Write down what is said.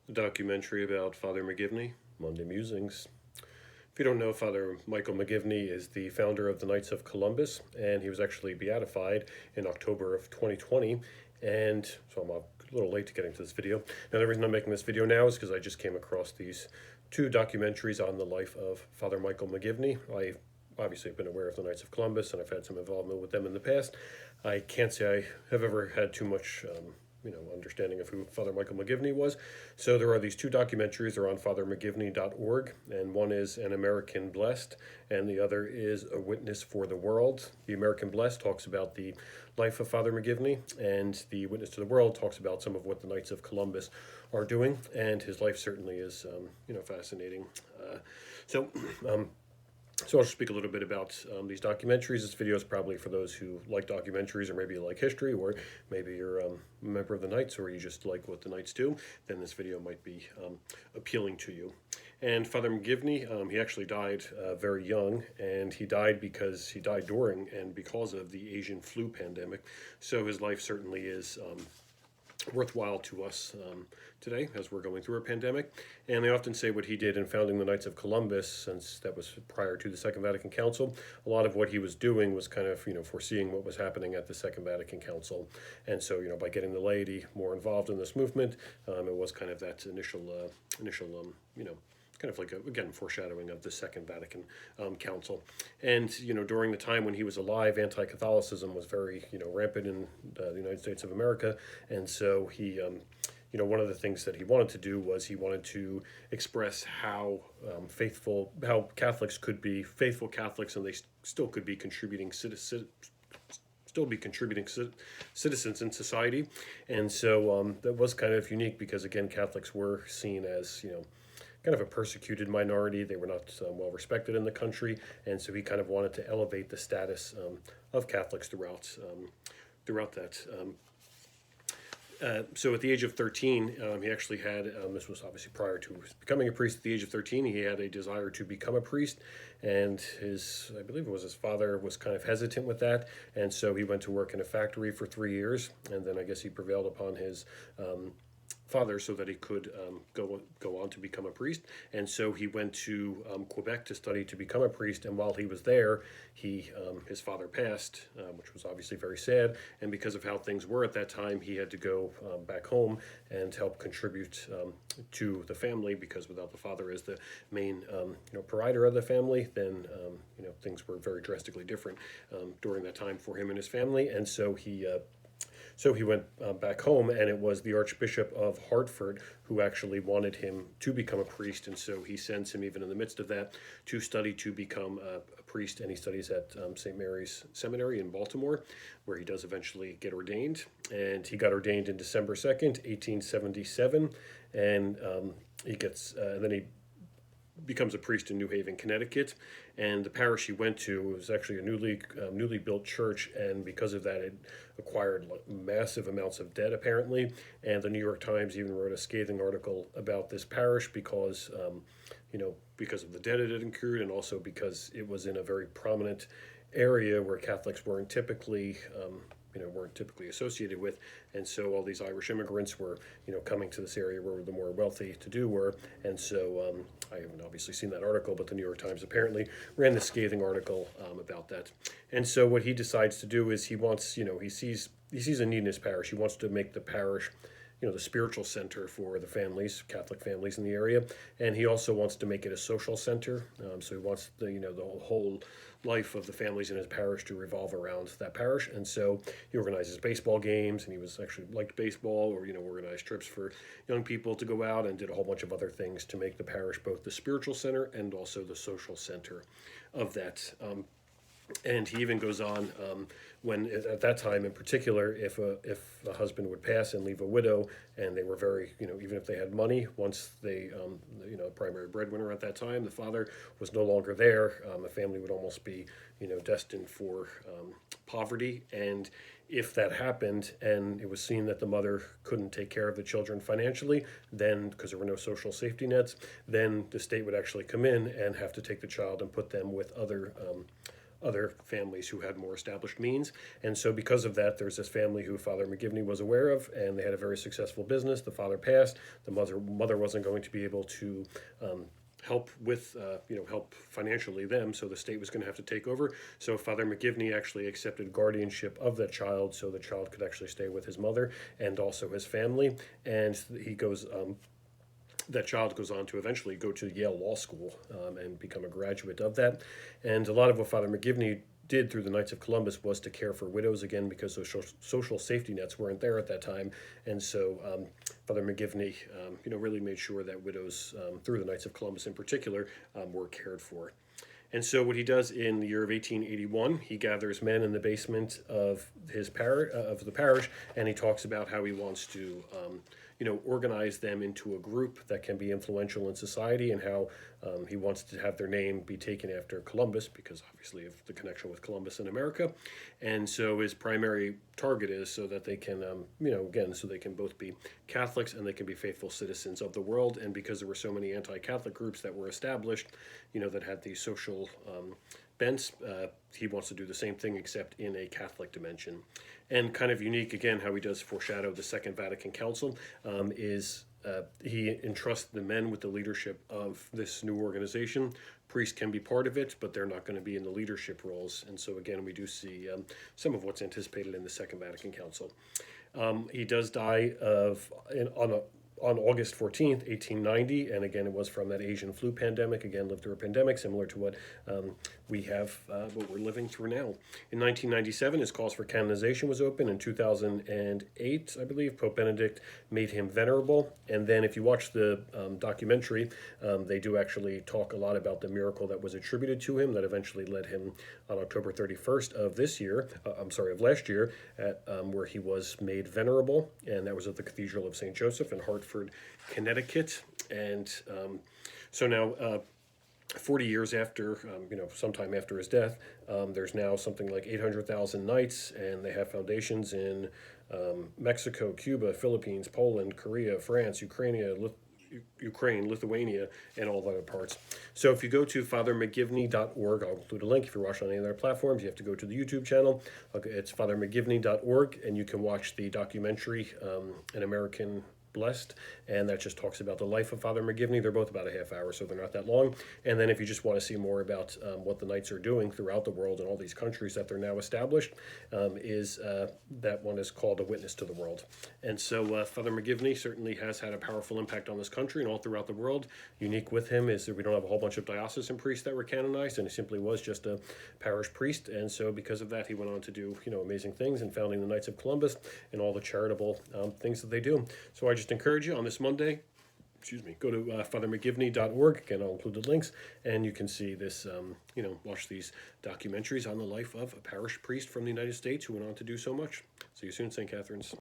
A documentary about Father McGivney, Monday Musings. If you don't know, Father Michael McGivney is the founder of the Knights of Columbus, and he was actually beatified in October of 2020. And so I'm a little late to getting to this video. Now, the reason I'm making this video now is because I just came across these two documentaries on the life of Father Michael McGivney. I obviously have been aware of the Knights of Columbus, and I've had some involvement with them in the past. I can't say I have ever had too much understanding of who Father Michael McGivney was. So there are these two documentaries. They're on fathermcgivney.org, and one is An American Blessed, and the other is A Witness for the World. The American Blessed talks about the life of Father McGivney, and the Witness to the World talks about some of what the Knights of Columbus are doing, and his life certainly is, fascinating. So, so I'll just speak a little bit about these documentaries. This video is probably for those who like documentaries, or maybe you like history, or maybe you're a member of the Knights, or you just like what the Knights do. Then this video might be appealing to you. And Father McGivney, he actually died very young, and he died during and because of the Asian flu pandemic. So his life certainly is worthwhile to us today as we're going through a pandemic. And they often say what he did in founding the Knights of Columbus, since that was prior to the Second Vatican Council, a lot of what he was doing was kind of, foreseeing what was happening at the Second Vatican Council. And so, by getting the laity more involved in this movement, it was kind of that initial kind of like, again, foreshadowing of the Second Vatican Council. And, during the time when he was alive, anti-Catholicism was very, rampant in the United States of America. And so he, one of the things that he wanted to do was he wanted to express how how Catholics could be faithful Catholics, and they still could be contributing citizens in society. And so that was kind of unique because, again, Catholics were seen as, kind of a persecuted minority. They were not well respected in the country, and so he kind of wanted to elevate the status of Catholics throughout that. So at the age of 13, he actually had, this was obviously prior to becoming a priest. At the age of 13, he had a desire to become a priest, and I believe it was his father, was kind of hesitant with that, and so he went to work in a factory for 3 years, and then I guess he prevailed upon his father so that he could go on to become a priest. And so he went to Quebec to study to become a priest, and while he was there, his father passed, which was obviously very sad. And because of how things were at that time, he had to go back home and help contribute to the family, because without the father as the main provider of the family, then things were very drastically different during that time for him and his family. And so he went back home, and it was the Archbishop of Hartford who actually wanted him to become a priest, and so he sends him, even in the midst of that, to study to become a priest, and he studies at St. Mary's Seminary in Baltimore, where he does eventually get ordained. And he got ordained in December 2nd, 1877, and then he becomes a priest in New Haven, Connecticut, and the parish he went to was actually a newly built church, and because of that, it acquired massive amounts of debt apparently. And the New York Times even wrote a scathing article about this parish because because of the debt it had incurred, and also because it was in a very prominent area where Catholics weren't typically associated with. And so all these Irish immigrants were coming to this area where the more wealthy to do were. And so I haven't obviously seen that article, but the New York Times apparently ran this scathing article about that. And so what he decides to do is he sees a need in his parish. He wants to make the parish the spiritual center for the Catholic families in the area, and he also wants to make it a social center. So he wants the whole life of the families in his parish to revolve around that parish. And so he organizes baseball games, and he was actually liked baseball, or organized trips for young people to go out, and did a whole bunch of other things to make the parish both the spiritual center and also the social center of that. And he even goes on, when at that time in particular, if a husband would pass and leave a widow, and they were very, even if they had money, once they, primary breadwinner at that time, the father was no longer there, the family would almost be, destined for poverty. And if that happened and it was seen that the mother couldn't take care of the children financially, then, because there were no social safety nets, then the state would actually come in and have to take the child and put them with other families who had more established means. And so because of that, there's this family who Father McGivney was aware of, and they had a very successful business. The father passed. The mother wasn't going to be able to help with, help financially them, so the state was going to have to take over. So Father McGivney actually accepted guardianship of that child, so the child could actually stay with his mother and also his family. And that child goes on to eventually go to Yale Law School and become a graduate of that. And a lot of what Father McGivney did through the Knights of Columbus was to care for widows again, because those social safety nets weren't there at that time. And so Father McGivney, really made sure that widows, through the Knights of Columbus in particular, were cared for. And so what he does in the year of 1881, he gathers men in the basement of his of the parish, and he talks about how he wants to organize them into a group that can be influential in society, and how he wants to have their name be taken after Columbus, because obviously of the connection with Columbus in America. And so his primary target is so that they can, so they can both be Catholics and they can be faithful citizens of the world. And because there were so many anti-Catholic groups that were established, that had these social bents, he wants to do the same thing, except in a Catholic dimension. And kind of unique, again, how he does foreshadow the Second Vatican Council, is he entrusts the men with the leadership of this new organization. Priests can be part of it, but they're not going to be in the leadership roles. And so again, we do see some of what's anticipated in the Second Vatican Council. He does die on August 14th, 1890, and again, it was from that Asian flu pandemic. Again, lived through a pandemic similar to what what we're living through now. In 1997, his cause for canonization was open. In 2008, I believe, Pope Benedict made him venerable. And then if you watch the documentary, they do actually talk a lot about the miracle that was attributed to him that eventually led him on October 31st of last year, where he was made venerable, and that was at the Cathedral of St. Joseph in Hartford, Connecticut. And so now, 40 years after, sometime after his death, there's now something like 800,000 knights, and they have foundations in Mexico, Cuba, Philippines, Poland, Korea, France, Ukraine, Lithuania, and all the other parts. So if you go to fathermcgivney.org, I'll include a link. If you're watching on any other platforms, you have to go to the YouTube channel. It's fathermcgivney.org, and you can watch the documentary, An American Blessed, and that just talks about the life of Father McGivney. They're both about a half hour, so they're not that long. And then if you just want to see more about what the Knights are doing throughout the world and all these countries that they're now established, that one is called A Witness to the World. And so Father McGivney certainly has had a powerful impact on this country and all throughout the world. Unique with him is that we don't have a whole bunch of diocesan priests that were canonized, and he simply was just a parish priest. And so because of that, he went on to do amazing things in founding the Knights of Columbus and all the charitable things that they do. So I just encourage you on this Monday, go to fathermcgivney.org. Again, I'll include the links, and you can see this, watch these documentaries on the life of a parish priest from the United States who went on to do so much. See you soon, St. Catherine's.